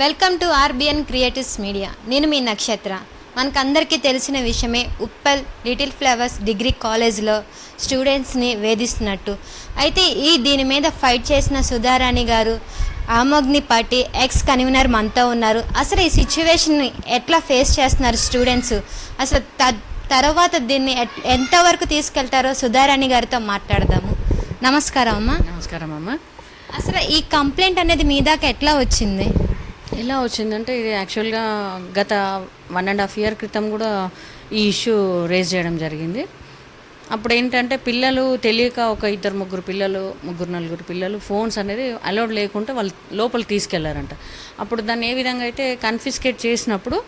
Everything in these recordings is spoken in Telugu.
Welcome to RBN creatives media. నేను మీ నక్షత్ర. మనకందరికీ తెలిసిన విషయమే ఉప్పల్ లిటిల్ ఫ్లవర్స్ డిగ్రీ కాలేజ్లో స్టూడెంట్స్ని వేధిస్తున్నట్టు. అయితే దీని మీద ఫైట్ చేసిన సుధారాణి గారు, Aam Aadmi party X convener మనతో ఉన్నారు. అసలు ఈ సిచ్యువేషన్ని ఎట్లా ఫేస్ చేస్తున్నారు స్టూడెంట్స్, అసలు తర్వాత దీన్ని ఎంతవరకు తీసుకెళ్తారో సుధారాణి గారితో మాట్లాడదాము. నమస్కారం అమ్మా. నమస్కారం అమ్మ. అసలు ఈ కంప్లైంట్ అనేది మీ దాకా ఎట్లా వచ్చింది? ఎలా వచ్చిందంటే ఇది యాక్చువల్గా గత 1.5 year క్రితం కూడా ఈ ఇష్యూ రేజ్ చేయడం జరిగింది. అప్పుడు ఏంటంటే పిల్లలు తెలియక ఒక 2-3 పిల్లలు 3-4 పిల్లలు ఫోన్స్ అనేది అలౌడ్ లేకుంటే వాళ్ళు లోపలికి తీసుకెళ్లారంట. అప్పుడు దాన్ని ఏ విధంగా అయితే కన్ఫిస్కేట్ చేసినప్పుడు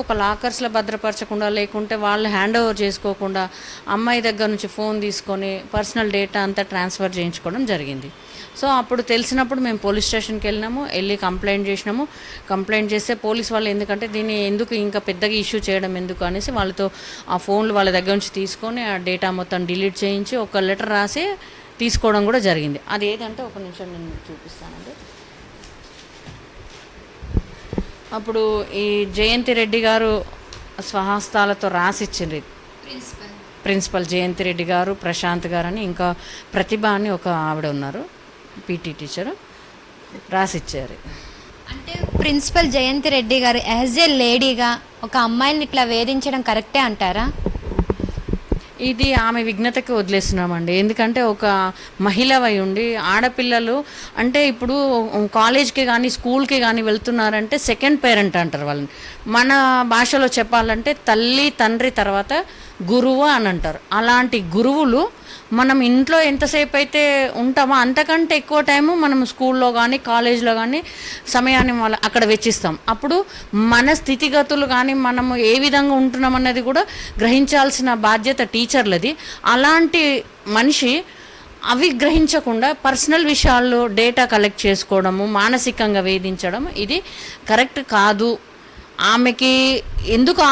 ఒక లాకర్స్లో భద్రపరచకుండా, లేకుంటే వాళ్ళు హ్యాండ్ ఓవర్ చేసుకోకుండా అమ్మాయి దగ్గర నుంచి ఫోన్ తీసుకొని పర్సనల్ డేటా అంతా ట్రాన్స్ఫర్ చేయించుకోవడం జరిగింది. సో అప్పుడు తెలిసినప్పుడు మేము పోలీస్ స్టేషన్కి వెళ్ళి కంప్లైంట్ చేస్తే పోలీస్ వాళ్ళు ఎందుకంటే దీన్ని ఎందుకు ఇంకా పెద్దగా ఇష్యూ చేయడం ఎందుకు అనేసి వాళ్ళతో ఆ ఫోన్లు వాళ్ళ దగ్గర నుంచి తీసుకొని ఆ డేటా మొత్తం డిలీట్ చేయించి ఒక లెటర్ రాసి తీసుకోవడం కూడా జరిగింది. అది ఏదంటే ఒక నిమిషం నేను చూపిస్తానండి. అప్పుడు ఈ జయంతి రెడ్డి గారు స్వహస్తాలతో రాసిచ్చింది. ప్రిన్సిపల్ జయంతి రెడ్డి గారు, ప్రశాంత్ గారు అని, ఇంకా ప్రతిభ అని ఒక ఆవిడ ఉన్నారు, పీటీ టీచరు, రాసిచ్చారు. అంటే ప్రిన్సిపల్ జయంతి రెడ్డి గారు యాజ్ ఏ లేడీగా ఒక అమ్మాయిని ఇట్లా వేధించడం కరెక్టే అంటారా? ఇది ఆమె విఘ్నతకి వదిలేస్తున్నామండి. ఎందుకంటే ఒక మహిళవై ఉండి ఆడపిల్లలు అంటే ఇప్పుడు కాలేజ్కి కానీ స్కూల్కి కానీ వెళ్తున్నారంటే సెకండ్ పేరెంట్ అంటారు వాళ్ళని. మన భాషలో చెప్పాలంటే తల్లి తండ్రి తర్వాత గురువు అని అంటారు. అలాంటి గురువులు మనం ఇంట్లో ఎంతసేపు అయితే ఉంటామో అంతకంటే ఎక్కువ టైము మనం స్కూల్లో కానీ కాలేజ్లో కానీ సమయాన్ని అక్కడ వెచ్చిస్తాం. అప్పుడు మన స్థితిగతులు కానీ మనము ఏ విధంగా ఉంటున్నాం అన్నది కూడా గ్రహించాల్సిన బాధ్యత టీచర్లది. అలాంటి మనిషి అవి గ్రహించకుండా పర్సనల్ విషయాల్లో డేటా కలెక్ట్ చేసుకోవడము, మానసికంగా వేధించడం ఇది కరెక్ట్ కాదు. ఆమెకి ఎందుకు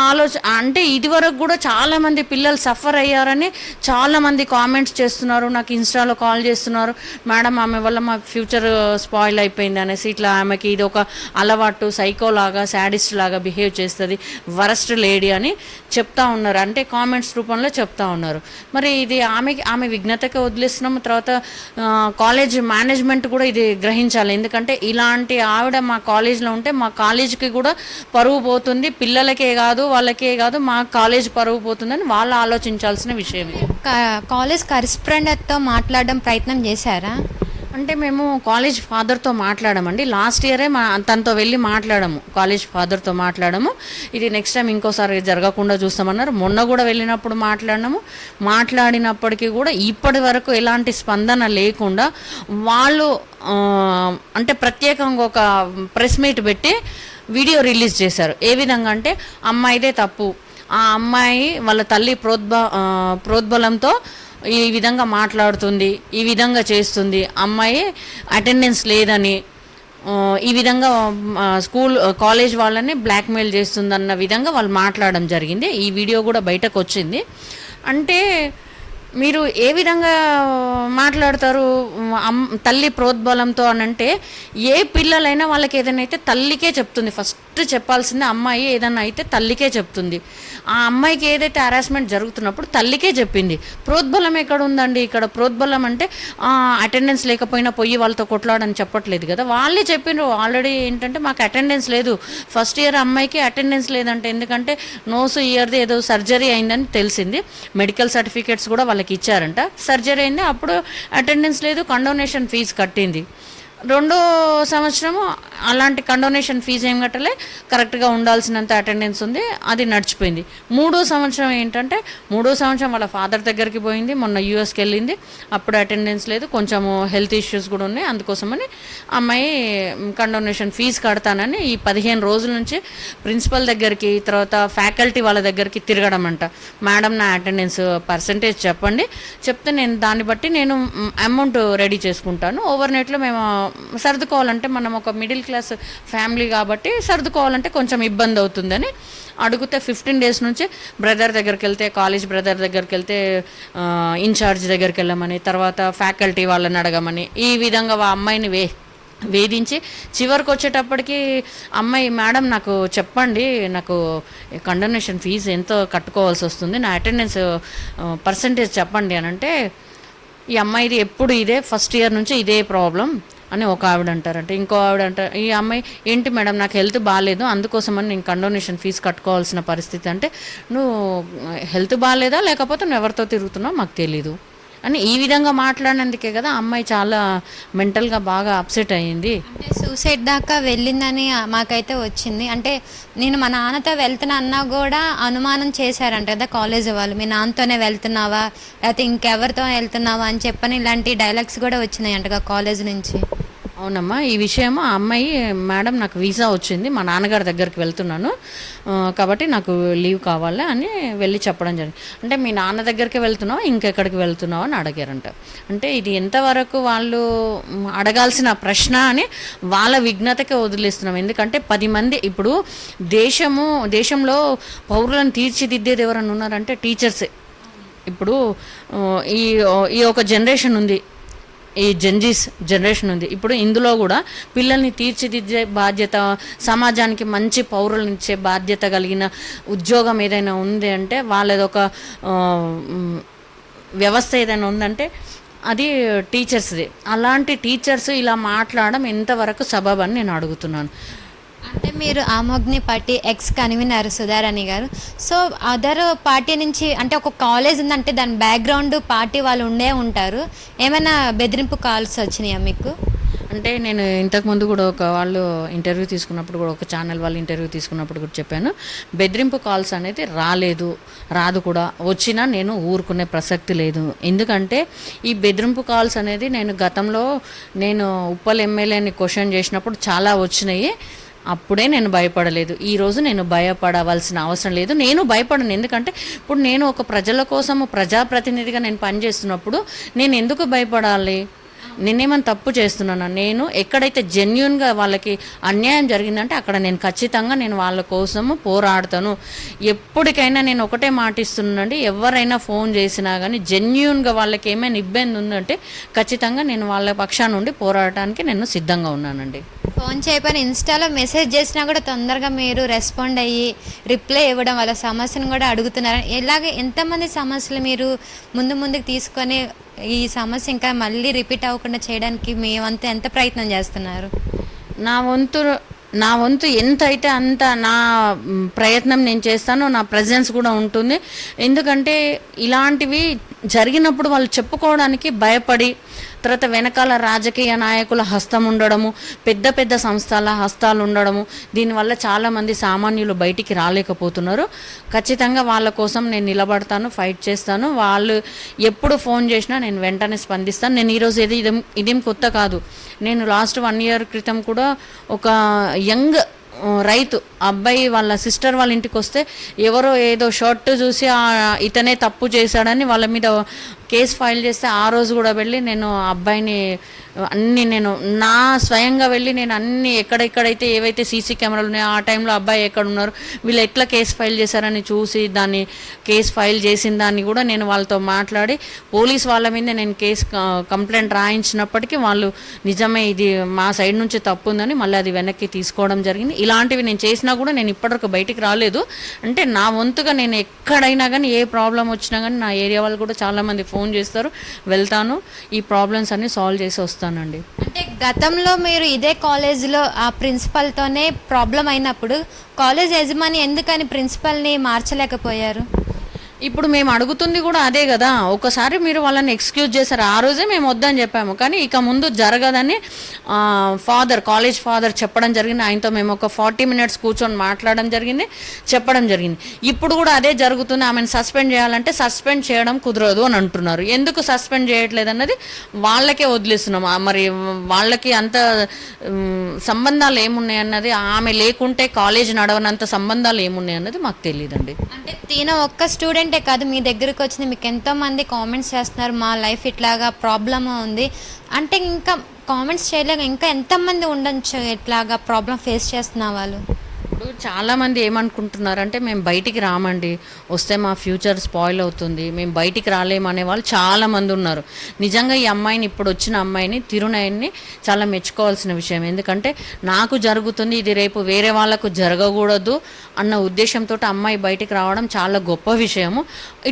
అంటే ఇదివరకు కూడా చాలామంది పిల్లలు సఫర్ అయ్యారని చాలామంది కామెంట్స్ చేస్తున్నారు, నాకు ఇన్స్టాలో కాల్ చేస్తున్నారు, మేడం ఆమె వల్ల మా ఫ్యూచర్ స్పాయిల్ అయిపోయింది అనేసి. ఇట్లా ఆమెకి ఇది ఒక అలవాటు, సైకోలాగా శాడిస్ట్ లాగా బిహేవ్ చేస్తుంది, వరస్ట్ లేడీ అని చెప్తా ఉన్నారు. అంటే కామెంట్స్ రూపంలో చెప్తా ఉన్నారు. మరి ఇది ఆమె విఘ్నతకే వదిలేస్తున్నాము. తర్వాత కాలేజ్ మేనేజ్మెంట్ కూడా ఇది గ్రహించాలి. ఎందుకంటే ఇలాంటి ఆవిడ మా కాలేజ్లో ఉంటే మా కాలేజీకి కూడా పరువు పోతుంది, పిల్లలకే కాదు వాళ్ళకే కాదు మా కాలేజ్ పరువు పోతుందని వాళ్ళు ఆలోచించాల్సిన విషయం. కాలేజ్ కరెస్పాండెంట్తో మాట్లాడడం ప్రయత్నం చేశారా? అంటే మేము కాలేజ్ ఫాదర్తో మాట్లాడామండి. లాస్ట్ ఇయరే తనతో వెళ్ళి మాట్లాడాము, కాలేజ్ ఫాదర్తో మాట్లాడాము. ఇది నెక్స్ట్ టైం ఇంకోసారి జరగకుండా చూస్తామన్నారు. మొన్న కూడా వెళ్ళినప్పుడు మాట్లాడినప్పటికీ కూడా ఇప్పటి వరకు ఎలాంటి స్పందన లేకుండా వాళ్ళు అంటే ప్రత్యేకంగా ఒక ప్రెస్ మీట్ పెట్టి వీడియో రిలీజ్ చేశారు. ఏ విధంగా అంటే అమ్మాయిదే తప్పు, ఆ అమ్మాయి వాళ్ళ తల్లి ప్రోద్బలంతో ఈ విధంగా మాట్లాడుతుంది, ఈ విధంగా చేస్తుంది, అమ్మాయి అటెండెన్స్ లేదని ఈ విధంగా కాలేజ్ వాళ్ళని బ్లాక్మెయిల్ చేస్తుందన్న విధంగా వాళ్ళు మాట్లాడడం జరిగింది. ఈ వీడియో కూడా బయటకు వచ్చింది. అంటే మీరు ఏ విధంగా మాట్లాడతారు తల్లి ప్రోద్బలంతో అని అంటే, ఏ పిల్లలైనా వాళ్ళకి ఏదైనా అయితే తల్లికే చెప్తుంది. ఫస్ట్ చెప్పాల్సిందే అమ్మాయి ఏదైనా అయితే తల్లికే చెప్తుంది. ఆ అమ్మాయికి ఏదైతే హరాస్మెంట్ జరుగుతున్నప్పుడు తల్లికే చెప్పింది. ప్రోద్బలం ఎక్కడ ఉందండి? ఇక్కడ ప్రోద్బలం అంటే అటెండెన్స్ లేకపోయినా పోయి వాళ్ళతో కొట్లాడని చెప్పట్లేదు కదా, వాళ్ళే చెప్పినారు ఆల్రెడీ. ఏంటంటే మాకు అటెండెన్స్ లేదు, ఫస్ట్ ఇయర్ అమ్మాయికి అటెండెన్స్ లేదంటే, ఎందుకంటే నోసు ఇయర్ది ఏదో సర్జరీ అయిందని తెలిసింది, మెడికల్ సర్టిఫికేట్స్ కూడా వాళ్ళకి ఇచ్చారంట, సర్జరీ అయింది, అప్పుడు అటెండెన్స్ లేదు, కండోనేషన్ ఫీజు కట్టింది. 2వ సంవత్సరము అలాంటి కండోనేషన్ ఫీజు ఏం కట్టలే, కరెక్ట్గా ఉండాల్సినంత అటెండెన్స్ ఉంది, అది నడిచిపోయింది. 3వ సంవత్సరం ఏంటంటే 3వ సంవత్సరం వాళ్ళ ఫాదర్ దగ్గరికి పోయింది, మొన్న యూఎస్కి వెళ్ళింది, అప్పుడు అటెండెన్స్ లేదు, కొంచెము హెల్త్ ఇష్యూస్ కూడా ఉన్నాయి, అందుకోసమని అమ్మాయి కండోనేషన్ ఫీజు కడతానని ఈ 15 రోజుల నుంచి ప్రిన్సిపల్ దగ్గరికి, తర్వాత ఫ్యాకల్టీ వాళ్ళ దగ్గరికి తిరగడం అంట. మేడం నా అటెండెన్స్ పర్సంటేజ్ చెప్పండి, చెప్తే నేను దాన్ని బట్టి నేను అమౌంట్ రెడీ చేసుకుంటాను, ఓవర్నైట్లో మేము సర్దుకోవాలంటే మనం ఒక మిడిల్ క్లాస్ ఫ్యామిలీ కాబట్టి సర్దుకోవాలంటే కొంచెం ఇబ్బంది అవుతుందని అడిగితే 15 days నుంచి కాలేజ్ బ్రదర్ దగ్గరికి వెళ్తే ఇన్ఛార్జ్ దగ్గరికి వెళ్ళమని, తర్వాత ఫ్యాకల్టీ వాళ్ళని అడగమని, ఈ విధంగా అమ్మాయిని వేధించి చివరికి వచ్చేటప్పటికి అమ్మాయి, మేడం నాకు చెప్పండి, నాకు కండోనేషన్ ఫీజు ఎంతో కట్టుకోవాల్సి వస్తుంది, నా అటెండెన్స్ పర్సంటేజ్ చెప్పండి అని అంటే, ఈ అమ్మాయిది ఎప్పుడు ఇదే, ఫస్ట్ ఇయర్ నుంచి ఇదే ప్రాబ్లం అని ఒక ఆవిడ అంటారంటే, ఇంకో ఆవిడ అంటారు, ఈ అమ్మాయి ఏంటి మేడం నాకు హెల్త్ బాగాలేదు అందుకోసమని నేను కండోనేషన్ ఫీజు కట్టుకోవాల్సిన పరిస్థితి అంటే, నువ్వు హెల్త్ బాగాలేదా లేకపోతే నువ్వు ఎవరితో తిరుగుతున్నావు మాకు తెలీదు అని ఈ విధంగా మాట్లాడినందుకే కదా అమ్మాయి చాలా మెంటల్గా బాగా అప్సెట్ అయ్యింది. అంటే సూసైడ్ దాకా వెళ్ళిందని మాకైతే వచ్చింది. అంటే నేను మా నాన్నతో వెళ్తున్నా అన్నా కూడా అనుమానం చేశారంట కదా కాలేజ్ వాళ్ళు, మీ నాన్నతోనే వెళ్తున్నావా లేకపోతే ఇంకెవరితో వెళ్తున్నావా అని చెప్పని ఇలాంటి డైలాగ్స్ కూడా వచ్చినాయి అంటగా కాలేజ్ నుంచి. అవునమ్మా, ఈ విషయం ఆ అమ్మాయి, మేడం నాకు వీసా వచ్చింది, మా నాన్నగారి దగ్గరికి వెళ్తున్నాను కాబట్టి నాకు లీవ్ కావాలి అని వెళ్ళి చెప్పడం జరిగింది. అంటే మీ నాన్న దగ్గరికి వెళ్తున్నావా ఇంకెక్కడికి వెళ్తున్నావా అని అడిగారంట. అంటే ఇది ఎంతవరకు వాళ్ళు అడగాల్సిన ప్రశ్న అని వాళ్ళ విఘ్నతకే వదిలేస్తున్నాం. ఎందుకంటే 10 మంది ఇప్పుడు దేశంలో పౌరులను తీర్చిదిద్దేది ఎవరన్నా ఉన్నారంటే టీచర్సే. ఇప్పుడు ఈ ఈ ఒక జనరేషన్ ఉంది, ఈ జెన్జీస్ జనరేషన్ ఉంది. ఇప్పుడు ఇందులో కూడా పిల్లల్ని తీర్చిదిద్దే బాధ్యత, సమాజానికి మంచి పౌరులను ఇచ్చే బాధ్యత కలిగిన ఉద్యోగం ఏదైనా ఉంది అంటే, వాళ్ళదొక వ్యవస్థ ఏదైనా ఉందంటే అది టీచర్స్ది. అలాంటి టీచర్స్ ఇలా మాట్లాడడం ఎంతవరకు సబబని నేను అడుగుతున్నాను. అంటే మీరు ఆమోగ్ని పార్టీ ఎక్స్ కన్వీనర్ సుధారాణి గారు. సో అదర్ పార్టీ నుంచి అంటే ఒక కాలేజ్ ఉందంటే దాని బ్యాక్గ్రౌండ్ పార్టీ వాళ్ళు ఉండే ఉంటారు. ఏమైనా బెదిరింపు కాల్స్ వచ్చినాయా మీకు? అంటే నేను ఇంతకుముందు కూడా వాళ్ళు ఇంటర్వ్యూ తీసుకున్నప్పుడు కూడా, ఒక ఛానల్ వాళ్ళు ఇంటర్వ్యూ తీసుకున్నప్పుడు కూడా చెప్పాను, బెదిరింపు కాల్స్ అనేది రాదు కూడా, వచ్చినా నేను ఊరుకునే ప్రసక్తి లేదు. ఎందుకంటే ఈ బెదిరింపు కాల్స్ అనేది నేను గతంలో ఉప్పల్ ఎమ్మెల్యేని క్వశ్చన్ చేసినప్పుడు చాలా వచ్చినాయి. అప్పుడే నేను భయపడలేదు. ఈరోజు నేను భయపడవలసిన అవసరం లేదు. నేను భయపడను. ఎందుకంటే ఇప్పుడు నేను ఒక ప్రజల కోసము ప్రజాప్రతినిధిగా నేను పనిచేస్తున్నప్పుడు నేను ఎందుకు భయపడాలి? నేనేమైనా తప్పు చేస్తున్నాను? నేను ఎక్కడైతే జెన్యున్గా వాళ్ళకి అన్యాయం జరిగిందంటే అక్కడ నేను ఖచ్చితంగా వాళ్ళ కోసము పోరాడతాను. ఎప్పటికైనా నేను ఒకటే మాటిస్తున్నానండి, ఎవరైనా ఫోన్ చేసినా కానీ జెన్యున్గా వాళ్ళకి ఏమైనా ఇబ్బంది ఉందంటే ఖచ్చితంగా నేను వాళ్ళ పక్షాన నుండి పోరాడటానికి నేను సిద్ధంగా ఉన్నానండి. ఫోన్ చేయపని ఇన్స్టాలో మెసేజ్ చేసినా కూడా తొందరగా మీరు రెస్పాండ్ అయ్యి రిప్లై ఇవ్వడం, వాళ్ళ సమస్యను కూడా అడుగుతున్నారు. ఇలాగే ఎంతమంది సమస్యలు మీరు ముందుకు తీసుకొని ఈ సమస్య ఇంకా మళ్ళీ రిపీట్ అవ్వకుండా చేయడానికి మీ వంతు ఎంత ప్రయత్నం చేస్తున్నారు? నా వంతు ఎంత అయితే అంత నా ప్రయత్నం నేను చేస్తాను. నా ప్రజెన్స్ కూడా ఉంటుంది. ఎందుకంటే ఇలాంటివి జరిగినప్పుడు వాళ్ళు చెప్పుకోవడానికి భయపడి, తర్వాత వెనకాల రాజకీయ నాయకుల హస్తం ఉండడము, పెద్ద సంస్థల హస్తాలు ఉండడము, దీనివల్ల చాలామంది సామాన్యులు బయటికి రాలేకపోతున్నారు. ఖచ్చితంగా వాళ్ళ కోసం నేను నిలబడతాను, ఫైట్ చేస్తాను. వాళ్ళు ఎప్పుడు ఫోన్ చేసినా నేను వెంటనే స్పందిస్తాను. నేను ఈరోజు ఇదేం కొత్త కాదు. నేను లాస్ట్ 1 year క్రితం కూడా ఒక యంగ్ రైతు అబ్బాయి వాళ్ళ సిస్టర్ వాళ్ళ ఇంటికి వస్తే ఎవరో ఏదో షర్ట్ చూసి ఇతనే తప్పు చేశాడని వాళ్ళ మీద కేసు ఫైల్ చేస్తే ఆ రోజు కూడా వెళ్ళి నేను అబ్బాయిని నేను స్వయంగా వెళ్ళి నేను అన్ని ఎక్కడెక్కడైతే ఏవైతే సీసీ కెమెరాలు ఉన్నాయో ఆ టైంలో అబ్బాయి ఎక్కడ ఉన్నారు, వీళ్ళు ఎట్లా కేసు ఫైల్ చేశారని చూసి దాన్ని కేసు ఫైల్ చేసిన దాన్ని కూడా నేను వాళ్ళతో మాట్లాడి పోలీస్ వాళ్ళ మీద నేను కంప్లైంట్ రాయించినప్పటికీ వాళ్ళు నిజమే ఇది మా సైడ్ నుంచి తప్పు ఉందని మళ్ళీ అది వెనక్కి తీసుకోవడం జరిగింది. ఇలాంటివి నేను చేసినా కూడా నేను ఇప్పటివరకు బయటికి రాలేదు. అంటే నా వంతుగా నేను ఎక్కడైనా కానీ ఏ ప్రాబ్లం వచ్చినా కానీ నా ఏరియా వాళ్ళు కూడా చాలామంది ఫోన్ చేస్తారు, వెళ్తాను, ఈ ప్రాబ్లమ్స్ అన్ని సాల్వ్ చేసి వస్తానండి. అంటే గతంలో మీరు ఇదే కాలేజీలో ఆ ప్రిన్సిపల్తోనే ప్రాబ్లం అయినప్పుడు కాలేజ్ యజమాని ఎందుకని ప్రిన్సిపల్ని మార్చలేకపోయారు? ఇప్పుడు మేము అడుగుతుంది కూడా అదే కదా. ఒకసారి మీరు వాళ్ళని ఎక్స్క్యూజ్ చేశారు, ఆ రోజే మేము వద్దని చెప్పాము. కానీ ఇక ముందు జరగదని కాలేజ్ ఫాదర్ చెప్పడం జరిగింది. ఆయనతో మేము ఒక 40 minutes కూర్చొని మాట్లాడడం జరిగింది, చెప్పడం జరిగింది. ఇప్పుడు కూడా అదే జరుగుతుంది. ఆమెను సస్పెండ్ చేయాలంటే సస్పెండ్ చేయడం కుదరదు అని అంటున్నారు. ఎందుకు సస్పెండ్ చేయట్లేదు అన్నది వాళ్ళకే వదిలేస్తున్నాం. మరి వాళ్ళకి అంత సంబంధాలు ఏమున్నాయి అన్నది, ఆమె లేకుంటే కాలేజ్ నడవనంత సంబంధాలు ఏమున్నాయి అన్నది మాకు తెలియదండి. అంటే తిన ఒక్క స్టూడెంటే కాదు, మీ దగ్గరకు వచ్చింది, మీకు ఎంతోమంది కామెంట్స్ చేస్తున్నారు, మా లైఫ్ ఇట్లాగా ప్రాబ్లమ్ ఉంది అంటే, ఇంకా కామెంట్స్ చేయలేక ఇంకా ఎంతమంది ఉండొచ్చు ఇట్లాగా ప్రాబ్లం ఫేస్ చేస్తున్న వాళ్ళు? ఇప్పుడు ఇప్పుడు చాలామంది ఏమనుకుంటున్నారంటే మేము బయటికి రామండి, వస్తే మా ఫ్యూచర్ స్పాయిల్ అవుతుంది, మేము బయటికి రాలేమనే వాళ్ళు చాలామంది ఉన్నారు. నిజంగా ఈ అమ్మాయిని, ఇప్పుడు వచ్చిన అమ్మాయిని, తిరునయన్ని చాలా మెచ్చుకోవాల్సిన విషయం. ఎందుకంటే నాకు జరుగుతుంది, ఇది రేపు వేరే వాళ్ళకు జరగకూడదు అన్న ఉద్దేశంతో అమ్మాయి బయటికి రావడం చాలా గొప్ప విషయము.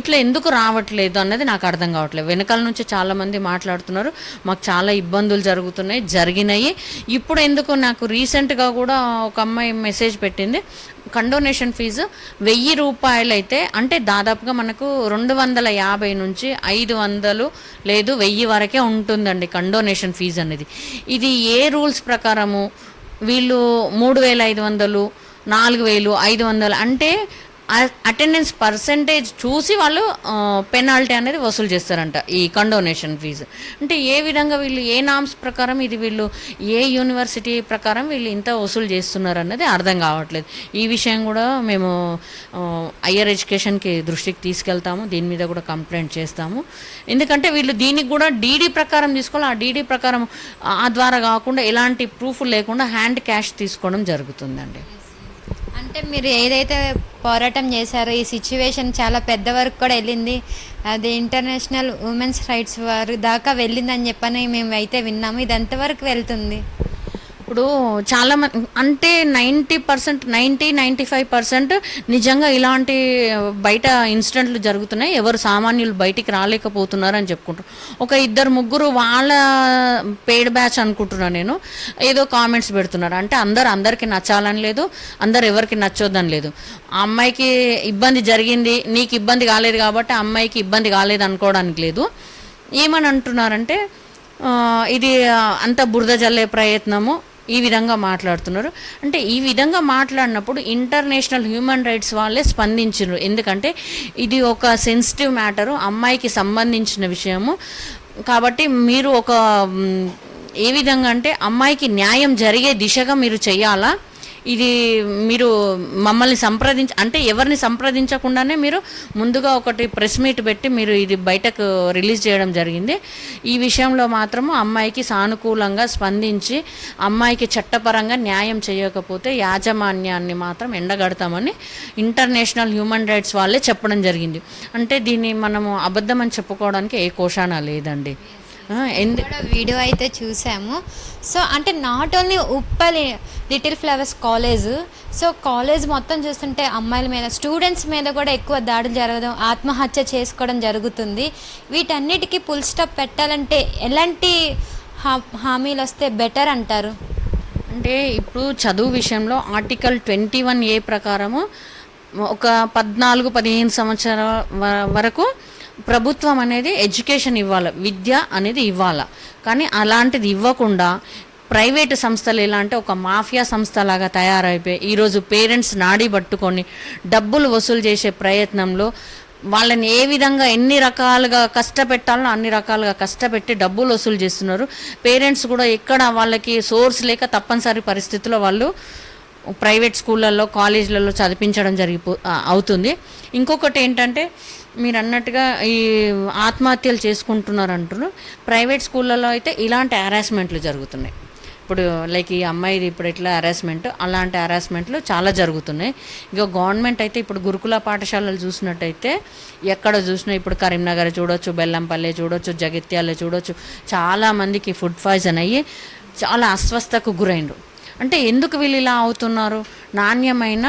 ఇట్లా ఎందుకు రావట్లేదు అన్నది నాకు అర్థం కావట్లేదు. వెనకాల నుంచి చాలామంది మాట్లాడుతున్నారు, మాకు చాలా ఇబ్బందులు జరిగినాయి. ఇప్పుడు ఎందుకు నాకు రీసెంట్గా కూడా ఒక అమ్మాయి మెసేజ్ పెట్టింది, కండోనేషన్ ఫీజు 1000 రూపాయలు అయితే, అంటే దాదాపుగా మనకు 250 నుంచి 500 లేదు 1000 వరకే ఉంటుందండి కండోనేషన్ ఫీజు అనేది. ఇది ఏ రూల్స్ ప్రకారము వీళ్ళు 3500, 4500 అంటే అటెండెన్స్ పర్సంటేజ్ చూసి వాళ్ళు పెనాల్టీ అనేది వసూలు చేస్తారంట ఈ కండోనేషన్ ఫీజు. అంటే ఏ విధంగా వీళ్ళు, ఏ నామ్స్ ప్రకారం ఇది, వీళ్ళు ఏ యూనివర్సిటీ ప్రకారం వీళ్ళు ఇంత వసూలు చేస్తున్నారు అన్నది అర్థం కావట్లేదు. ఈ విషయం కూడా మేము హయ్యర్ ఎడ్యుకేషన్కి దృష్టికి తీసుకెళ్తాము, దీని మీద కూడా కంప్లైంట్ చేస్తాము. ఎందుకంటే వీళ్ళు దీనికి కూడా డీడీ ప్రకారం తీసుకోవాలి, ఆ డీడీ ప్రకారం ఆ ద్వారా కాకుండా ఎలాంటి ప్రూఫ్ లేకుండా హ్యాండ్ క్యాష్ తీసుకోవడం జరుగుతుందండి. అంటే మీరు ఏదైతే పోరాటం చేశారో ఈ సిచ్యువేషన్ చాలా పెద్ద వరకు కూడా వెళ్ళింది, అది ఇంటర్నేషనల్ ఉమెన్స్ రైట్స్ వారి దాకా వెళ్ళిందని చెప్పని మేము అయితే విన్నాము. ఇది ఎంతవరకు వెళ్తుంది? ఇప్పుడు చాలా అంటే 90-95% నిజంగా ఇలాంటి బయట ఇన్సిడెంట్లు జరుగుతున్నాయి. ఎవరు సామాన్యులు బయటికి రాలేకపోతున్నారు అని చెప్పుకుంటారు. ఒక 2-3 వాళ్ళ పెయిడ్ బ్యాచ్ అనుకుంటున్నాను నేను, ఏదో కామెంట్స్ పెడుతున్నారు. అంటే అందరికీ నచ్చాలని లేదు, అందరు ఎవరికి నచ్చొద్దని లేదు. ఆ అమ్మాయికి ఇబ్బంది జరిగింది, నీకు ఇబ్బంది కాలేదు కాబట్టి ఆ అమ్మాయికి ఇబ్బంది కాలేదు అనుకోవడానికి లేదు. ఏమని అంటున్నారంటే ఇది అంత బురద జల్లే ప్రయత్నము, ఈ విధంగా మాట్లాడుతున్నారు. అంటే ఈ విధంగా మాట్లాడినప్పుడు ఇంటర్నేషనల్ హ్యూమన్ రైట్స్ వాళ్ళే స్పందించారు. ఎందుకంటే ఇది ఒక సెన్సిటివ్ మ్యాటరు, అమ్మాయికి సంబంధించిన విషయము కాబట్టి మీరు ఒక ఏ విధంగా అంటే అమ్మాయికి న్యాయం జరిగే దిశగా మీరు చేయాలా. ఇది మీరు మమ్మల్ని అంటే ఎవరిని సంప్రదించకుండానే మీరు ముందుగా ఒకటి ప్రెస్ మీట్ పెట్టి మీరు ఇది బయటకు రిలీజ్ చేయడం జరిగింది. ఈ విషయంలో మాత్రము అమ్మాయికి సానుకూలంగా స్పందించి అమ్మాయికి చట్టపరంగా న్యాయం చేయకపోతే యాజమాన్యాన్ని మాత్రం ఎండగడతామని ఇంటర్నేషనల్ హ్యూమన్ రైట్స్ వాళ్ళే చెప్పడం జరిగింది. అంటే దీన్ని మనము అబద్ధం అని చెప్పుకోవడానికి ఏ కోశానా లేదండి. వీడియో అయితే చూసాము. సో అంటే not only Uppal little flowers college, so college మొత్తం చూస్తుంటే అమ్మాయిల మీద, స్టూడెంట్స్ మీద కూడా ఎక్కువ దాడులు జరగడం, ఆత్మహత్య చేసుకోవడం జరుగుతుంది. వీటన్నిటికీ ఫుల్ స్టాప్ పెట్టాలంటే ఎలాంటి హామీలు వస్తే బెటర్ అంటారు? అంటే ఇప్పుడు చదువు విషయంలో ఆర్టికల్ 21A ప్రకారము ఒక 14-15 సంవత్సరాల వరకు ప్రభుత్వం అనేది ఎడ్యుకేషన్ ఇవ్వాలి, విద్య అనేది ఇవ్వాలి. కానీ అలాంటిది ఇవ్వకుండా ప్రైవేటు సంస్థలు ఎలా అంటే ఒక మాఫియా సంస్థలాగా తయారైపోయి ఈరోజు పేరెంట్స్ నాడి పట్టుకొని డబ్బులు వసూలు చేసే ప్రయత్నంలో వాళ్ళని ఏ విధంగా ఎన్ని రకాలుగా కష్టపెట్టాలో అన్ని రకాలుగా కష్టపెట్టి డబ్బులు వసూలు చేస్తున్నారు. పేరెంట్స్ కూడా ఎక్కడ వాళ్ళకి సోర్స్ లేక తప్పనిసరి పరిస్థితుల్లో వాళ్ళు ప్రైవేట్ స్కూళ్ళల్లో, కాలేజీలలో చదివించడం అవుతుంది. ఇంకొకటి ఏంటంటే మీరు అన్నట్టుగా ఈ ఆత్మహత్యలు చేసుకుంటున్నారు అంటున్నారు. ప్రైవేట్ స్కూళ్ళలో అయితే ఇలాంటి హెరాస్మెంట్లు జరుగుతున్నాయి. ఇప్పుడు లైక్ ఈ అమ్మాయిది ఇప్పుడు ఎట్లా హెరాస్మెంట్, అలాంటి హెరాస్మెంట్లు చాలా జరుగుతున్నాయి. ఇక గవర్నమెంట్ అయితే ఇప్పుడు గురుకుల పాఠశాలలు చూసినట్టయితే ఎక్కడ చూసినా ఇప్పుడు కరీంనగర్ చూడొచ్చు, బెల్లంపల్లి చూడొచ్చు, జగిత్యాల చూడొచ్చు, చాలామందికి ఫుడ్ పాయిజన్ అయ్యి చాలా అస్వస్థకు గురైండ్రు. అంటే ఎందుకు వీళ్ళు ఇలా అవుతున్నారు? నాణ్యమైన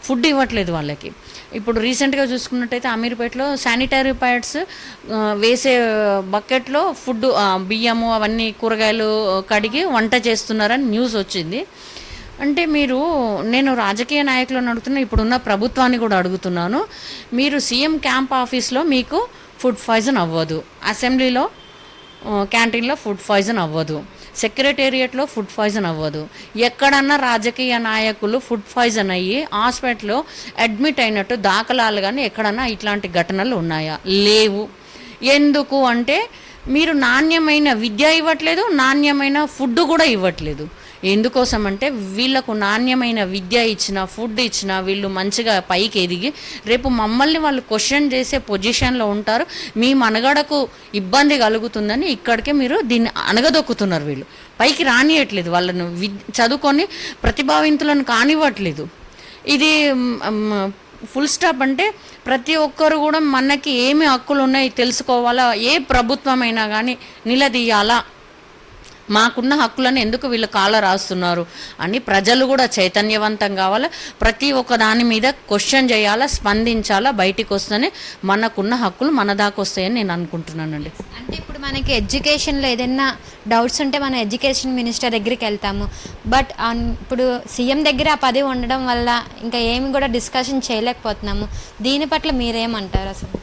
ఫుడ్ ఇవ్వట్లేదు వాళ్ళకి. ఇప్పుడు రీసెంట్గా చూసుకున్నట్టయితే అమీర్పేటలో శానిటరీ ప్యాడ్స్ వేసే బకెట్లో ఫుడ్, బియ్యము అవన్నీ కూరగాయలు కడిగి వంట చేస్తున్నారని న్యూస్ వచ్చింది. అంటే నేను రాజకీయ నాయకులను అడుగుతున్నా, ఇప్పుడున్న ప్రభుత్వాన్ని కూడా అడుగుతున్నాను, మీరు సీఎం క్యాంప్ ఆఫీస్లో మీకు ఫుడ్ పాయిజన్ అవ్వదు, అసెంబ్లీలో క్యాంటీన్లో ఫుడ్ పాయిజన్ అవ్వదు, సెక్రటేరియట్లో ఫుడ్ పాయిజన్ అవ్వదు. ఎక్కడన్నా రాజకీయ నాయకులు ఫుడ్ పాయిజన్ అయ్యి హాస్పిటల్లో అడ్మిట్ అయినట్టు దాఖలాలు కానీ ఎక్కడన్నా ఇట్లాంటి ఘటనలు ఉన్నాయా? లేవు. ఎందుకు అంటే మీరు నాణ్యమైన విద్య ఇవ్వట్లేదు, నాణ్యమైన ఫుడ్ కూడా ఇవ్వట్లేదు. ఎందుకోసం అంటే వీళ్ళకు నాణ్యమైన విద్య ఇచ్చిన, ఫుడ్ ఇచ్చిన వీళ్ళు మంచిగా పైకి ఎదిగి రేపు మమ్మల్ని వాళ్ళు క్వశ్చన్ చేసే పొజిషన్లో ఉంటారు. మీ మనగడకు ఇబ్బంది కలుగుతుందని ఇక్కడికే మీరు దీన్ని అణగదొక్కుతున్నారు. వీళ్ళు పైకి రానియట్లేదు, వాళ్ళను చదువుకొని ప్రతిభావంతులను కానివ్వట్లేదు. ఇది ఫుల్ స్టాప్. అంటే ప్రతి ఒక్కరు కూడా మనకి ఏమి హక్కులు ఉన్నాయి తెలుసుకోవాలా, ఏ ప్రభుత్వమైనా కానీ నిలదీయాలా, మాకున్న హక్కులను ఎందుకు వీళ్ళు కాల రాస్తున్నారు అని ప్రజలు కూడా చైతన్యవంతం కావాలా. ప్రతి ఒక్క దాని మీద క్వశ్చన్ చేయాలా, స్పందించాలా, బయటికి వస్తేనే మనకున్న హక్కులు మన దాకా వస్తాయని నేను అనుకుంటున్నానండి. అంటే ఇప్పుడు మనకి ఎడ్యుకేషన్లో ఏదైనా డౌట్స్ ఉంటే మనం ఎడ్యుకేషన్ మినిస్టర్ దగ్గరికి వెళ్తాము. బట్ ఇప్పుడు సీఎం దగ్గర ఆ పదవి ఉండడం వల్ల ఇంకా ఏమి కూడా డిస్కషన్ చేయలేకపోతున్నాము. దీని పట్ల మీరేమంటారు అసలు?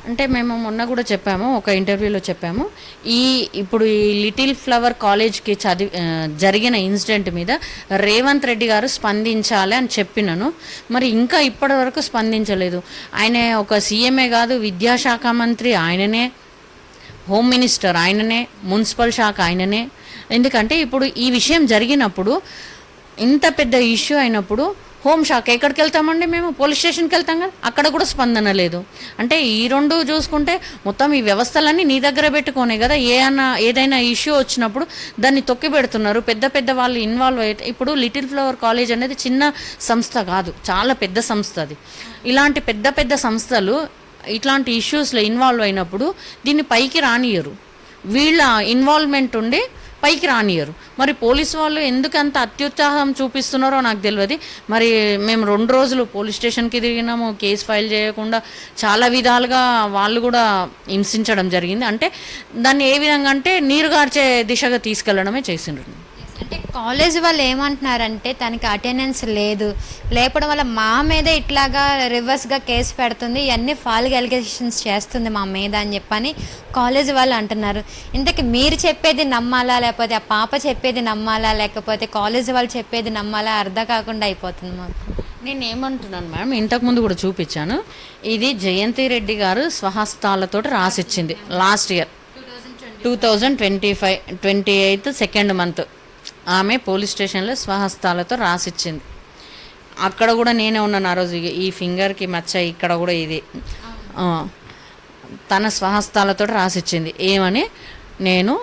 అంటే మేము మొన్న కూడా చెప్పాము, ఒక ఇంటర్వ్యూలో చెప్పాము, ఇప్పుడు ఈ లిటిల్ ఫ్లవర్ కాలేజ్కి జరిగిన ఇన్సిడెంట్ మీద రేవంత్ రెడ్డి గారు స్పందించాలి అని చెప్పినాను. మరి ఇంకా ఇప్పటి వరకు స్పందించలేదు. ఆయన ఒక సీఎంఏ కాదు, విద్యాశాఖ మంత్రి ఆయననే, హోమ్ మినిస్టర్ ఆయననే, మున్సిపల్ శాఖ ఆయననే. ఎందుకంటే ఇప్పుడు ఈ విషయం జరిగినప్పుడు, ఇంత పెద్ద ఇష్యూ అయినప్పుడు హోంశాఖ ఎక్కడికి వెళ్తామండి? మేము పోలీస్ స్టేషన్కి వెళ్తాం కదా, అక్కడ కూడా స్పందన లేదు. అంటే ఈ రెండు చూసుకుంటే మొత్తం ఈ వ్యవస్థలన్నీ నీ దగ్గర పెట్టుకోనే కదా ఏదైనా ఇష్యూ వచ్చినప్పుడు దాన్ని తొక్కి పెడుతున్నారు. పెద్ద పెద్ద వాళ్ళు ఇన్వాల్వ్ అయితే, ఇప్పుడు లిటిల్ ఫ్లవర్ కాలేజ్ అనేది చిన్న సంస్థ కాదు, చాలా పెద్ద సంస్థ అది. ఇలాంటి పెద్ద పెద్ద సంస్థలు ఇట్లాంటి ఇష్యూస్లో ఇన్వాల్వ్ అయినప్పుడు దీన్ని పైకి రానియరు, వీళ్ళ ఇన్వాల్వ్మెంట్ ఉండి పైకి రానియరు. మరి పోలీసు వాళ్ళు ఎందుకు అంత అత్యుత్సాహం చూపిస్తున్నారో నాకు తెలియదు. మరి మేము 2 రోజులు పోలీస్ స్టేషన్కి తిరిగినాము, కేసు ఫైల్ చేయకుండా చాలా విధాలుగా వాళ్ళు కూడా హింసించడం జరిగింది. అంటే దాన్ని ఏ విధంగా అంటే నీరుగార్చే దిశగా తీసుకెళ్లడమే చేసిండ్రు. అంటే కాలేజ్ వాళ్ళు ఏమంటున్నారంటే తనకి అటెండెన్స్ లేపడం వల్ల మా మీద ఇట్లాగా రివర్స్గా కేసు పెడుతుంది, ఇవన్నీ ఫాల్గా అలిగేషన్స్ చేస్తుంది మా మీద అని చెప్పని కాలేజ్ వాళ్ళు అంటున్నారు. ఇంతకీ మీరు చెప్పేది నమ్మాలా, లేకపోతే ఆ పాప చెప్పేది నమ్మాలా, లేకపోతే కాలేజ్ వాళ్ళు చెప్పేది నమ్మాలా అర్థం కాకుండా అయిపోతుంది మాకు. నేను ఏమంటున్నాను మేడం, ఇంతకుముందు కూడా చూపించాను. ఇది జయంతి రెడ్డి గారు స్వహస్తాలతో రాసిచ్చింది లాస్ట్ ఇయర్ 2025 28 2nd month. ఆమె పోలీస్ స్టేషన్లో స్వహస్తాలతో రాసిచ్చింది. అక్కడ కూడా నేనే ఉన్నాను ఆ రోజు. ఈ ఫింగర్కి మచ్చ ఇక్కడ కూడా ఇది తన స్వహస్తాలతో రాసిచ్చింది. ఏమని, నేను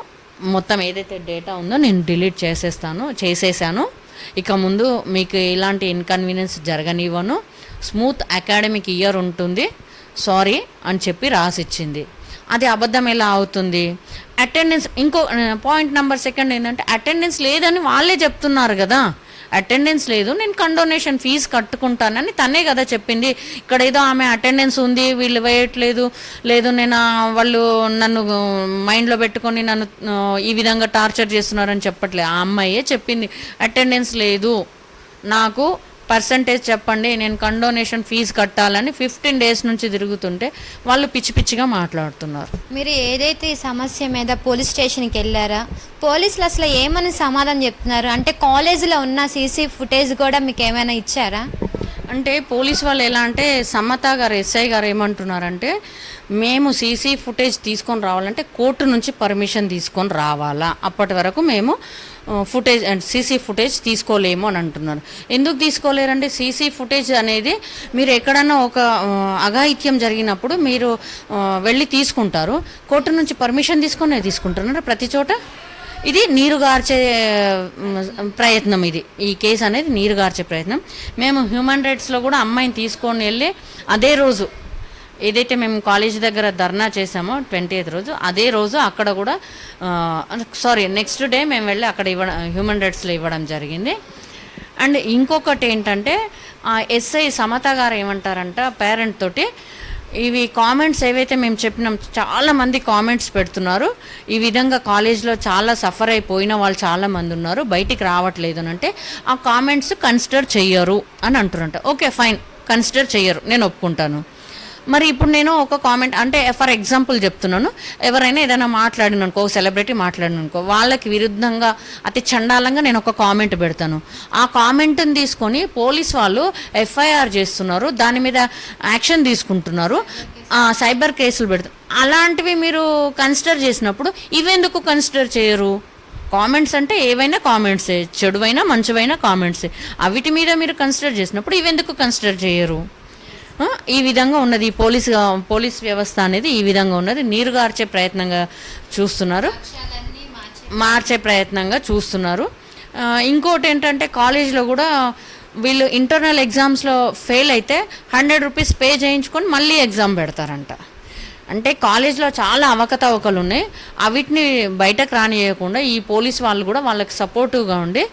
మొత్తం ఏదైతే డేటా ఉందో నేను డిలీట్ చేసేసాను, ఇక ముందు మీకు ఇలాంటి ఇన్కన్వీనియన్స్ జరగనివ్వను, స్మూత్ అకాడమిక్ ఇయర్ ఉంటుంది, సారీ అని చెప్పి రాసిచ్చింది. అది అబద్ధం ఎలా అవుతుంది? అటెండెన్స్, ఇంకో పాయింట్ నెంబర్ 2 ఏంటంటే అటెండెన్స్ లేదని వాళ్ళే చెప్తున్నారు కదా. అటెండెన్స్ లేదు, నేను కండోనేషన్ ఫీజు కట్టుకుంటానని తనే కదా చెప్పింది. ఇక్కడ ఏదో ఆమె అటెండెన్స్ ఉంది, వీళ్ళు వేయట్లేదు, నేను వాళ్ళు నన్ను మైండ్లో పెట్టుకొని నన్ను ఈ విధంగా టార్చర్ చేస్తున్నారని చెప్పట్లేదు. ఆ అమ్మాయే చెప్పింది అటెండెన్స్ లేదు, నాకు పర్సంటేజ్ చెప్పండి, నేను కండోనేషన్ ఫీజు కట్టాలని 15 days నుంచి తిరుగుతుంటే వాళ్ళు పిచ్చి పిచ్చిగా మాట్లాడుతున్నారు. మీరు ఏదైతే ఈ సమస్య మీద పోలీస్ స్టేషన్కి వెళ్ళారా, పోలీసులు అసలు ఏమని సమాధానం చెప్తున్నారు? అంటే కాలేజీలో ఉన్న సీసీ ఫుటేజ్ కూడా మీకు ఏమైనా ఇచ్చారా? అంటే పోలీస్ వాళ్ళు ఎలా అంటే, సమత గారు ఎస్ఐ గారు ఏమంటున్నారంటే, మేము సీసీ ఫుటేజ్ తీసుకొని రావాలంటే కోర్టు నుంచి పర్మిషన్ తీసుకొని రావాలా, అప్పటి వరకు మేము ఫుటేజ్ అండ్ సీసీ ఫుటేజ్ తీసుకోలేము అని అంటున్నారు. ఎందుకు తీసుకోలేరండి? సీసీ ఫుటేజ్ అనేది మీరు ఎక్కడన్నా ఒక అఘాయిత్యం జరిగినప్పుడు మీరు వెళ్ళి తీసుకుంటారు, కోర్టు నుంచి పర్మిషన్ తీసుకుంటున్నారు ప్రతి చోట. ఇది నీరుగార్చే ప్రయత్నం, ఈ కేసు అనేది నీరుగార్చే ప్రయత్నం. మేము హ్యూమన్ రైట్స్లో కూడా అమ్మాయిని తీసుకొని వెళ్ళి అదే రోజు ఏదైతే మేము కాలేజ్ దగ్గర ధర్నా చేసామో 20th రోజు, అదే రోజు అక్కడ కూడా నెక్స్ట్ డే మేము వెళ్ళి అక్కడ హ్యూమన్ రైట్స్లో ఇవ్వడం జరిగింది. అండ్ ఇంకొకటి ఏంటంటే, ఎస్ఐ సమత గారు ఏమంటారంట పేరెంట్ తోటి, ఇవి కామెంట్స్ ఏవైతే మేము చెప్పినాం, చాలామంది కామెంట్స్ పెడుతున్నారు, ఈ విధంగా కాలేజ్లో చాలా సఫర్ అయిపోయిన వాళ్ళు చాలామంది ఉన్నారు, బయటికి రావట్లేదు అని అంటే ఆ కామెంట్స్ కన్సిడర్ చెయ్యరు అని అంటున్నారంట. ఓకే ఫైన్, కన్సిడర్ చెయ్యరు, నేను ఒప్పుకుంటాను. మరి ఇప్పుడు నేను ఒక కామెంట్ అంటే ఫర్ ఎగ్జాంపుల్ చెప్తున్నాను, ఎవరైనా ఏదైనా మాట్లాడిననుకో, సెలబ్రిటీ మాట్లాడిననుకో, వాళ్ళకి విరుద్ధంగా అతి చండాలంగా నేను ఒక కామెంట్ పెడతాను. ఆ కామెంట్ని తీసుకొని పోలీస్ వాళ్ళు ఎఫ్ఐఆర్ చేస్తున్నారు, దాని మీద యాక్షన్ తీసుకుంటున్నారు, సైబర్ కేసులు పెడుతున్నారు. అలాంటివి మీరు కన్సిడర్ చేసినప్పుడు ఇవెందుకు కన్సిడర్ చేయరు? కామెంట్స్ అంటే ఏవైనా కామెంట్సే, చెడువైనా మంచివైనా కామెంట్సే, అవిటి మీద మీరు కన్సిడర్ చేసినప్పుడు ఇవెందుకు కన్సిడర్ చేయరు? ఈ విధంగా ఉన్నది పోలీస్ వ్యవస్థ అనేది, ఈ విధంగా ఉన్నది. నీరుగార్చే ప్రయత్నంగా చూస్తున్నారు, మార్చే ప్రయత్నంగా చూస్తున్నారు. ఇంకోటి ఏంటంటే, కాలేజీలో కూడా వీళ్ళు ఇంటర్నల్ ఎగ్జామ్స్లో ఫెయిల్ అయితే 100 రూపీస్ పే చేయించుకొని మళ్ళీ ఎగ్జామ్ పెడతారంట. అంటే కాలేజ్లో చాలా అవకతవకలు ఉన్నాయి. అవిటిని బయటకు రానియకుండా ఈ పోలీస్ వాళ్ళు కూడా వాళ్ళకి సపోర్టివ్గా ఉండి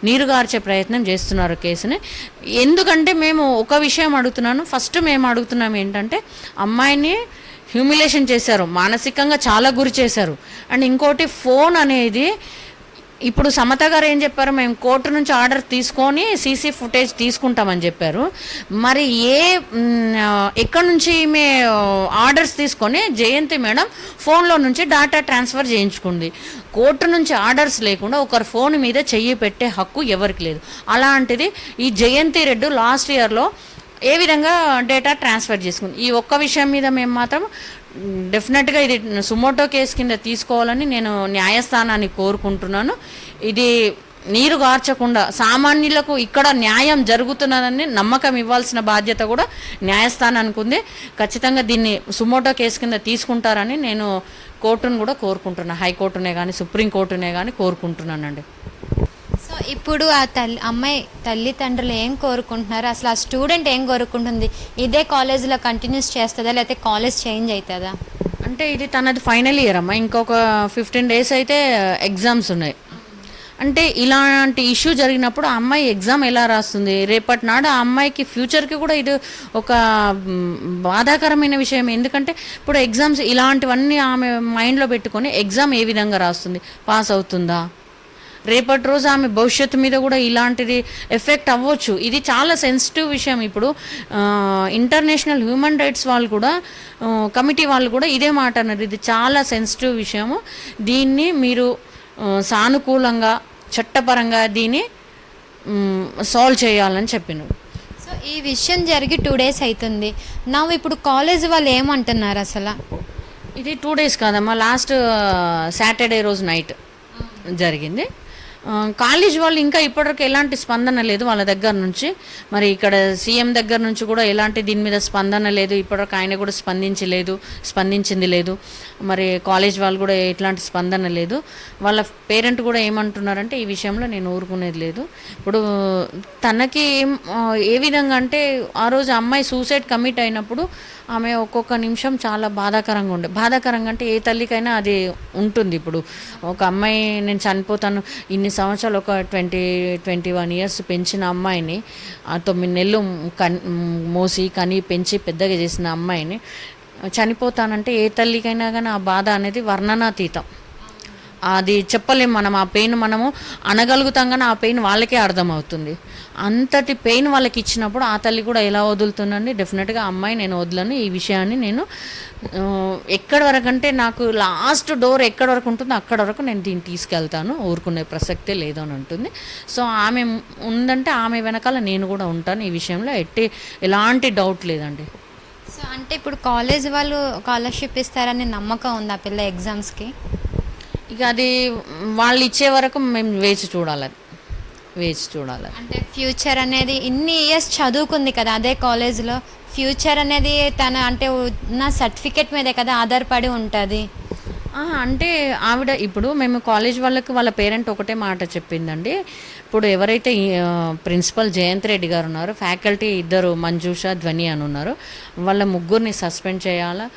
నీరుగార్చే ప్రయత్నం చేస్తున్నారు కేసుని. ఎందుకంటే మేము ఒక విషయం అడుగుతున్నాను, ఫస్ట్ మేము అడుగుతున్నాం ఏంటంటే అమ్మాయిని హ్యూమిలేషన్ చేశారు, మానసికంగా చాలా గురి చేశారు. అండ్ ఇంకోటి ఫోన్ అనేది ఇప్పుడు సమత గారు ఏం చెప్పారు, మేము కోర్టు నుంచి ఆర్డర్ తీసుకొని సీసీ ఫుటేజ్ తీసుకుంటామని చెప్పారు. మరి ఎక్కడి నుంచి మే ఆర్డర్స్ తీసుకొని జయంతి మేడం ఫోన్లో నుంచి డేటా ట్రాన్స్ఫర్ చేయించుకుంది. కోర్టు నుంచి ఆర్డర్స్ లేకుండా ఒకరి ఫోన్ మీద చెయ్యి పెట్టే హక్కు ఎవరికి లేదు. అలాంటిది ఈ జయంతి రెడ్డి లాస్ట్ ఇయర్లో ఏ విధంగా డేటా ట్రాన్స్ఫర్ చేసుకుంది. ఈ ఒక్క విషయం మీద మేము మాత్రం డెఫినెట్గా ఇది సుమోటో కేసు కింద తీసుకోవాలని నేను న్యాయస్థానాన్ని కోరుకుంటున్నాను. ఇది నీరు గార్చకుండా సామాన్యులకు ఇక్కడ న్యాయం జరుగుతున్నదని నమ్మకం ఇవ్వాల్సిన బాధ్యత కూడా న్యాయస్థానానికి ఉంది. ఖచ్చితంగా దీన్ని సుమోటో కేసు కింద తీసుకుంటారని నేను కోర్టును కూడా కోరుకుంటున్నాను. హైకోర్టునే కానీ సుప్రీంకోర్టునే కానీ కోరుకుంటున్నానండి. సో ఇప్పుడు ఆ అమ్మాయి తల్లిదండ్రులు ఏం కోరుకుంటున్నారు, అసలు ఆ స్టూడెంట్ ఏం కోరుకుంటుంది? ఇదే కాలేజ్లో కంటిన్యూస్ చేస్తుందా లేకపోతే కాలేజ్ చేంజ్ అవుతుందా? అంటే ఇది తనది ఫైనల్ ఇయర్ అమ్మా, ఇంకొక 15 days అయితే ఎగ్జామ్స్ ఉన్నాయి. అంటే ఇలాంటి ఇష్యూ జరిగినప్పుడు ఆ అమ్మాయి ఎగ్జామ్ ఎలా రాస్తుంది? రేపటి నాడు ఆ అమ్మాయికి ఫ్యూచర్కి కూడా ఇది ఒక బాధాకరమైన విషయం. ఎందుకంటే ఇప్పుడు ఎగ్జామ్స్ ఇలాంటివన్నీ ఆమె మైండ్లో పెట్టుకొని ఎగ్జామ్ ఏ విధంగా రాస్తుంది, పాస్ అవుతుందా? రేపటి రోజు ఆమె భవిష్యత్తు మీద కూడా ఇలాంటిది ఎఫెక్ట్ అవ్వచ్చు. ఇది చాలా సెన్సిటివ్ విషయం. ఇప్పుడు ఇంటర్నేషనల్ హ్యూమన్ రైట్స్ వాళ్ళు కూడా కమిటీ వాళ్ళు కూడా ఇదే మాట అన్నారు, ఇది చాలా సెన్సిటివ్ విషయము, దీన్ని మీరు సానుకూలంగా చట్టపరంగా దీన్ని సాల్వ్ చేయాలని చెప్పినారు. సో ఈ విషయం జరిగి 2 days అవుతుంది. నా ఇప్పుడు కాలేజ్ వాళ్ళు ఏమంటున్నారు అసలు? ఇది 2 days కాదమ్మా, లాస్ట్ సాటర్డే రోజు నైట్ జరిగింది. కాలేజ్ వాళ్ళు ఇంకా ఇప్పటివరకు ఎలాంటి స్పందన లేదు వాళ్ళ దగ్గర నుంచి. మరి ఇక్కడ సీఎం దగ్గర నుంచి కూడా ఎలాంటి దీని మీద స్పందన లేదు. ఇప్పటివరకు ఆయన కూడా స్పందించింది లేదు. మరి కాలేజ్ వాళ్ళు కూడా ఎట్లాంటి స్పందన లేదు. వాళ్ళ పేరెంట్ కూడా ఏమంటున్నారంటే ఈ విషయంలో నేను ఊరుకునేది లేదు. ఇప్పుడు తనకి ఏ విధంగా అంటే ఆ రోజు అమ్మాయి సూసైడ్ కమిట్ అయినప్పుడు ఆమె ఒక్కొక్క నిమిషం చాలా బాధాకరంగా అంటే ఏ తల్లికైనా అది ఉంటుంది. ఇప్పుడు ఒక అమ్మాయి నేను చనిపోతాను, ఇన్ని సంవత్సరాలు ఒక 21 years పెంచిన అమ్మాయిని, 9 నెలలు మోసి కని పెంచి పెద్దగా చేసిన అమ్మాయిని చనిపోతానంటే ఏ తల్లికైనా కానీ ఆ బాధ అనేది వర్ణనాతీతం. అది చెప్పలేం మనం. ఆ పెయిన్ మనము అనగలుగుతాం కానీ ఆ పెయిన్ వాళ్ళకే అర్థమవుతుంది. అంతటి పెయిన్ వాళ్ళకి ఇచ్చినప్పుడు ఆ తల్లి కూడా ఎలా వదులుతుందండి? డెఫినెట్గా అమ్మాయి నేను వదలను. ఈ విషయాన్ని నేను ఎక్కడి వరకు అంటే నాకు లాస్ట్ డోర్ ఎక్కడి వరకు ఉంటుందో అక్కడి వరకు నేను దీన్ని తీసుకెళ్తాను, ఊరుకునే ప్రసక్తే లేదు అని ఉంటుంది. సో ఆమె ఉందంటే ఆమె వెనకాల నేను కూడా ఉంటాను. ఈ విషయంలో ఎలాంటి డౌట్ లేదండి. సో అంటే ఇప్పుడు కాలేజ్ వాళ్ళు స్కాలర్షిప్ ఇస్తారని నమ్మకం ఉంది ఆ పిల్ల ఎగ్జామ్స్కి? ఇక అది వాళ్ళు ఇచ్చే వరకు మేము వేచి చూడాలి. అంటే ఫ్యూచర్ అనేది ఇన్ని ఇయర్స్ చదువుకుంది కదా అదే కాలేజ్లో, ఫ్యూచర్ అనేది తన అంటే ఉన్న సర్టిఫికేట్ మీదే కదా ఆధారపడి ఉంటుంది. అంటే ఆవిడ ఇప్పుడు మేము కాలేజ్ వాళ్ళ పేరెంట్ ఒకటే మాట చెప్పిందండి. ఇప్పుడు ఎవరైతే ప్రిన్సిపల్ జయంత్ రెడ్డి గారు ఉన్నారో, ఫ్యాకల్టీ 2 మంజుష, ధ్వని అని ఉన్నారు, వాళ్ళ ముగ్గురిని సస్పెండ్ చేయాలా,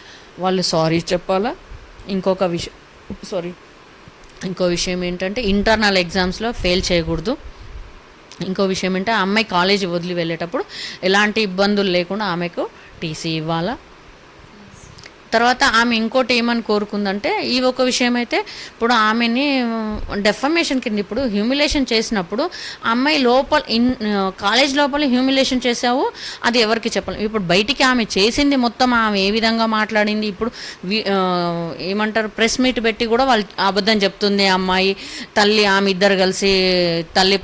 వాళ్ళు సారీ చెప్పాలా. ఇంకో విషయం ఏంటంటే ఇంటర్నల్ ఎగ్జామ్స్లో ఫెయిల్ చేయకూడదు. ఇంకో విషయం ఏంటంటే ఆ అమ్మాయి కాలేజీ వదిలి వెళ్ళేటప్పుడు ఎలాంటి ఇబ్బందులు లేకుండా ఆమెకు టీసీ ఇవ్వాలా. తర్వాత ఆమె ఇంకోటి ఏమని కోరుకుందంటే ఈ ఒక విషయం అయితే ఇప్పుడు ఆమెని డెఫమేషన్ కింద ఇప్పుడు హ్యూమిలేషన్ చేసినప్పుడు అమ్మాయి కాలేజ్ లోపల హ్యూమిలేషన్ చేసావు అది ఎవరికి చెప్పలేము. ఇప్పుడు బయటికి ఆమె చేసింది మొత్తం ఆమె ఏ విధంగా మాట్లాడింది, ఇప్పుడు ఏమంటారు ప్రెస్ మీట్ పెట్టి కూడా వాళ్ళు అబద్ధం చెప్తుంది అమ్మాయి. ఆమె ఇద్దరు కలిసి తల్లి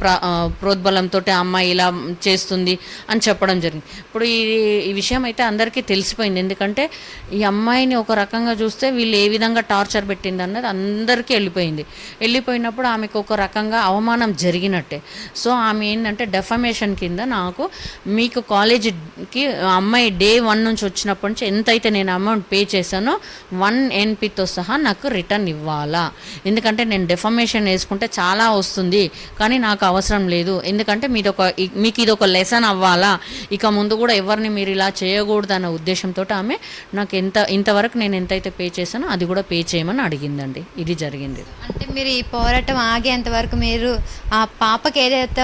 ప్రోద్బలంతో అమ్మాయి ఇలా చేస్తుంది అని చెప్పడం జరిగింది. ఇప్పుడు ఈ విషయం అయితే అందరికీ తెలిసిపోయింది. ఎందుకంటే ఈ అమ్మాయి అమ్మాయిని ఒక రకంగా చూస్తే వీళ్ళు ఏ విధంగా టార్చర్ పెట్టింది అన్నది అందరికీ వెళ్ళిపోయినప్పుడు ఆమెకు ఒక రకంగా అవమానం జరిగినట్టే. సో ఆమె ఏంటంటే డెఫమేషన్ కింద నాకు మీకు కాలేజీకి అమ్మాయి డే 1 నుంచి వచ్చినప్పటి నుంచి ఎంతైతే నేను అమౌంట్ పే చేశానో 1 NPతో సహా నాకు రిటర్న్ ఇవ్వాలా, ఎందుకంటే నేను డెఫమేషన్ వేసుకుంటే చాలా వస్తుంది కానీ నాకు అవసరం లేదు, ఎందుకంటే మీకు ఇది ఒక లెసన్ అవ్వాలా, ఇక ముందు కూడా ఎవరిని మీరు ఇలా చేయకూడదు అన్న ఉద్దేశంతో ఆమె నాకు ఇంతవరకు నేను ఎంతైతే పే చేశానో అది కూడా పే చేయమని అడిగిందండి. ఇది జరిగింది. అంటే మీరు ఈ పోరాటం ఆగేంత వరకు మీరు ఆ పాపకి ఏదైతే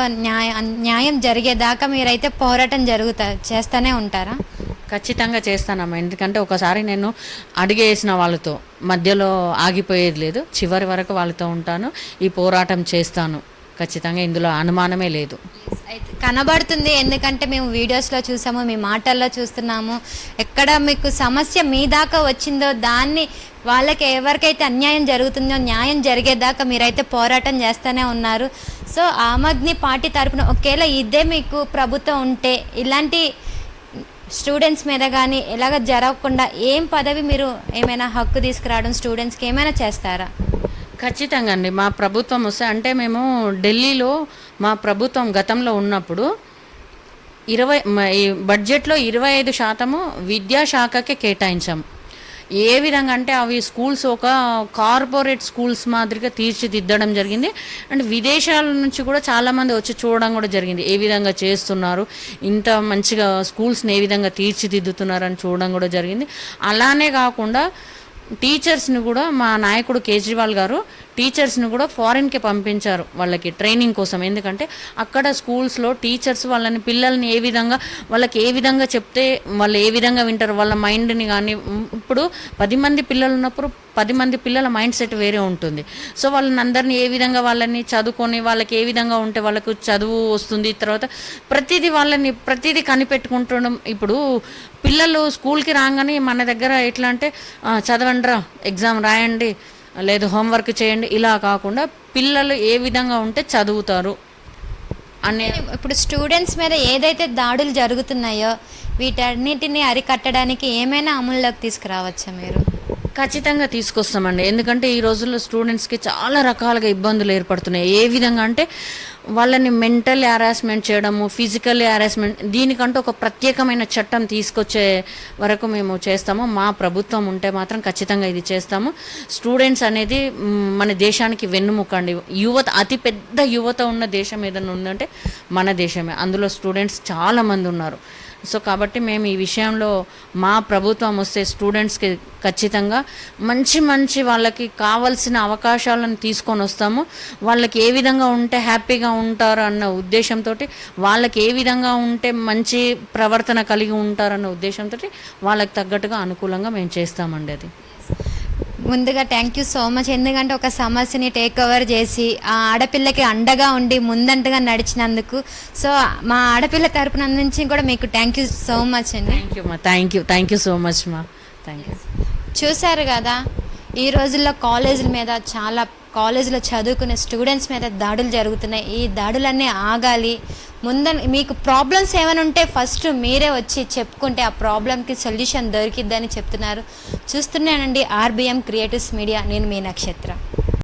న్యాయం జరిగేదాకా మీరైతే పోరాటం చేస్తూనే ఉంటారా? ఖచ్చితంగా చేస్తానమ్మా, ఎందుకంటే ఒకసారి నేను అడిగేసిన వాళ్ళతో మధ్యలో ఆగిపోయేది లేదు, చివరి వరకు వాళ్ళతో ఉంటాను, ఈ పోరాటం చేస్తాను ఖచ్చితంగా, ఇందులో అనుమానమే లేదు. అయితే కనబడుతుంది, ఎందుకంటే మేము వీడియోస్లో చూసాము, మీ మాటల్లో చూస్తున్నాము, ఎక్కడ మీకు సమస్య మీ దాకా వచ్చిందో దాన్ని వాళ్ళకి ఎవరికైతే అన్యాయం జరుగుతుందో న్యాయం జరిగేదాకా మీరైతే పోరాటం చేస్తూనే ఉన్నారు. సో ఆమ్ ఆద్మీ పార్టీ తరపున ఒకవేళ ఇదే మీకు ప్రభుత్వం ఉంటే ఇలాంటి స్టూడెంట్స్ మీద కానీ ఎలాగ జరగకుండా ఏం పదవి మీరు ఏమైనా హక్కు తీసుకురావడం స్టూడెంట్స్కి ఏమైనా చేస్తారా? ఖచ్చితంగా అండి, మా ప్రభుత్వం వస్తే అంటే మేము ఢిల్లీలో మా ప్రభుత్వం గతంలో ఉన్నప్పుడు బడ్జెట్లో 25% విద్యాశాఖకే కేటాయించాము. ఏ విధంగా అంటే అవి స్కూల్స్ ఒక కార్పొరేట్ స్కూల్స్ మాదిరిగా తీర్చిదిద్దడం జరిగింది. అండ్ విదేశాల నుంచి కూడా చాలామంది వచ్చి చూడడం కూడా జరిగింది, ఏ విధంగా చేస్తున్నారు, ఇంత మంచిగా స్కూల్స్ని ఏ విధంగా తీర్చిదిద్దుతున్నారు అని చూడడం కూడా జరిగింది. అలానే కాకుండా టీచర్స్ని కూడా మా నాయకుడు కేజ్రీవాల్ గారు టీచర్స్ని కూడా ఫారిన్కి పంపించారు వాళ్ళకి ట్రైనింగ్ కోసం. ఎందుకంటే అక్కడ స్కూల్స్లో టీచర్స్ వాళ్ళని పిల్లల్ని వాళ్ళకి ఏ విధంగా చెప్తే వాళ్ళు ఏ విధంగా వింటారు, వాళ్ళ మైండ్ని కానీ, ఇప్పుడు 10 మంది పిల్లలు ఉన్నప్పుడు 10 మంది పిల్లల మైండ్ సెట్ వేరే ఉంటుంది. సో వాళ్ళని అందరినీ ఏ విధంగా వాళ్ళని చదువుకొని వాళ్ళకి ఏ విధంగా ఉంటే వాళ్ళకు చదువు వస్తుంది, తర్వాత ప్రతిదీ కనిపెట్టుకుంటడం. ఇప్పుడు పిల్లలు స్కూల్కి రాగానే మన దగ్గర ఎట్లా అంటే చదవండిరా, ఎగ్జామ్ రాయండి, లేదు హోంవర్క్ చేయండి, ఇలా కాకుండా పిల్లలు ఏ విధంగా ఉంటే చదువుతారు అనే. ఇప్పుడు స్టూడెంట్స్ మీద ఏదైతే దాడులు జరుగుతున్నాయో వీటన్నిటిని అరికట్టడానికి ఏమైనా అమల్లోకి తీసుకురావచ్చా మీరు? ఖచ్చితంగా తీసుకొస్తామండి, ఎందుకంటే ఈ రోజుల్లో స్టూడెంట్స్కి చాలా రకాలుగా ఇబ్బందులు ఏర్పడుతున్నాయి. ఏ విధంగా అంటే వాళ్ళని మెంటల్ హ్యారాస్మెంట్ చేయడము, ఫిజికల్ హ్యారాస్మెంట్, దీనికంటూ ఒక ప్రత్యేకమైన చట్టం తీసుకొచ్చే వరకు మేము చేస్తాము. మా ప్రభుత్వం ఉంటే మాత్రం ఖచ్చితంగా ఇది చేస్తాము. స్టూడెంట్స్ అనేది మన దేశానికి వెన్నుముకండి. అతి పెద్ద యువత ఉన్న దేశం ఏదైనా ఉందంటే మన దేశమే, అందులో స్టూడెంట్స్ చాలామంది ఉన్నారు. సో కాబట్టి మేము ఈ విషయంలో మా ప్రభుత్వం వస్తే స్టూడెంట్స్కి ఖచ్చితంగా మంచి వాళ్ళకి కావాల్సిన అవకాశాలను తీసుకొని వస్తాము. వాళ్ళకి ఏ విధంగా ఉంటే హ్యాపీగా ఉంటారు అన్న ఉద్దేశంతో, వాళ్ళకి ఏ విధంగా ఉంటే మంచి ప్రవర్తన కలిగి ఉంటారన్న ఉద్దేశంతో వాళ్ళకి తగ్గట్టుగా అనుకూలంగా మేము చేస్తామండి. అది ముందుగా థ్యాంక్ యూ సో మచ్, ఎందుకంటే ఒక సమస్యని టేక్ ఓవర్ చేసి ఆ ఆడపిల్లకి అండగా ఉండి ముందంటగా నడిచినందుకు. సో మా ఆడపిల్ల తరపున నుంచి కూడా మీకు థ్యాంక్ యూ సో మచ్ అండి. థ్యాంక్ యూ సో మచ్ మా. Thank you. చూశారు కదా, ఈ రోజుల్లో కాలేజీలో చదువుకునే స్టూడెంట్స్ మీద దాడులు జరుగుతున్నాయి. ఈ దాడులన్నీ ఆగాలి. మీకు ప్రాబ్లమ్స్ ఏమైనా ఉంటే ఫస్ట్ మీరే వచ్చి చెప్పుకుంటే ఆ ప్రాబ్లంకి సొల్యూషన్ దొరికిద్దని చెప్తున్నారు. చూస్తున్నానండి RBM క్రియేటివ్స్ మీడియా, నేను మీ నక్షత్ర.